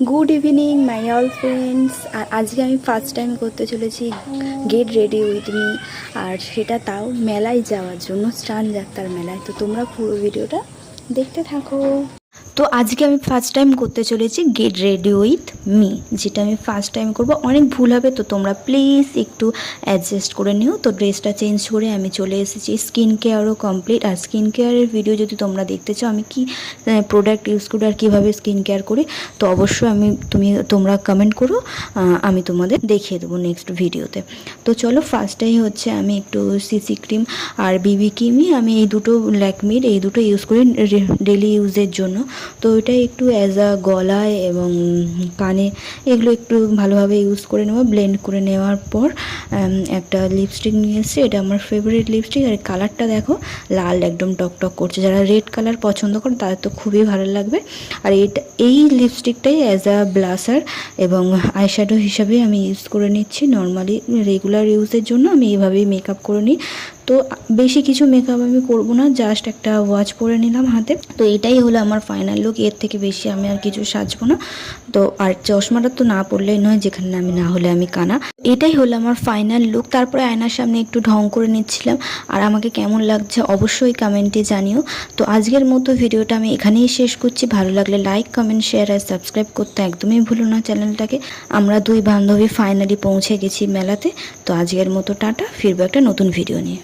Good evening my all friends. আর আজকে আমি ফার্স্ট টাইম করতে চলেছি গেট রেডি উইথ মি, আর সেটা তাও মেলায় যাওয়ার জন্য, স্টান যাত্রার মেলায়। তো তোমরা পুরো ভিডিওটা দেখতে থাকো। তো আজকে আমি ফার্স্ট টাইম করতে চলেছি গেট রেডি উইথ মি, যেটা আমি ফার্স্ট টাইম করব। অনেক ভুল হবে, তো তোমরা প্লিজ একটু অ্যাডজাস্ট করে নিও। তো ড্রেসটা চেঞ্জ করে আমি চলে এসেছি। স্কিন কেয়ারও কমপ্লিট। আর স্কিন কেয়ারের ভিডিও যদি তোমরা দেখতে চাও, আমি কি প্রোডাক্ট ইউজ করি আর কীভাবে স্কিন কেয়ার করি, তো অবশ্যই তোমরা কমেন্ট করো, আমি তোমাদের দেখিয়ে দেবো নেক্সট ভিডিওতে। তো চলো, ফার্স্টেই হচ্ছে আমি একটু সিসি ক্রিম আর বিবি ক্রিমই, আমি এই দুটো ল্যাকমির এই দুটো ইউজ করি ডেলি ইউজের জন্য। তো এটা একটু অ্যাজ আ গলায় এবং কানে এগুলো একটু ভালোভাবে ইউজ করে নেওয়া, ব্লেন্ড করে নেওয়ার পর একটা লিপস্টিক নিয়ে এসেছি। এটা আমার ফেভারিট লিপস্টিক। আর কালারটা দেখো, লাল একদম টকটক করছে। যারা রেড কালার পছন্দ করে তাদের তো খুবই ভালো লাগবে। আর এই লিপস্টিকটাই অ্যাজ আ ব্লাশার এবং আইশ্যাডো হিসাবে আমি ইউজ করে নিচ্ছি। নর্মালি রেগুলার ইউজের জন্য আমি এইভাবেই মেকআপ করে নিই। তো বেশি কিছু মেকআপ আমি করবো না, জাস্ট একটা ওয়াচ পরে নিলাম হাতে। তো এটাই হলো আমার ফাইনাল লুক। এর থেকে বেশি আমি আর কিছু সাজবো না। তো আর চশমাটা তো না পড়লেই নয়, যেখানে আমি না হলে আমি কানা। এটাই হলো আমার ফাইনাল লুক। তারপরে আয়নার সামনে একটু ঢং করে নিচ্ছিলাম। আর আমাকে কেমন লাগছে অবশ্যই কমেন্টে জানিও। তো আজকের মতো ভিডিওটা আমি এখানেই শেষ করছি। ভালো লাগলে লাইক, কমেন্ট, শেয়ার আর সাবস্ক্রাইব করতে একদমই ভুলো না চ্যানেলটাকে। আমরা দুই বান্ধবী ফাইনালি পৌঁছে গেছি মেলাতে। তো আজকের মতো টাটা, ফিরবো একটা নতুন ভিডিও নিয়ে।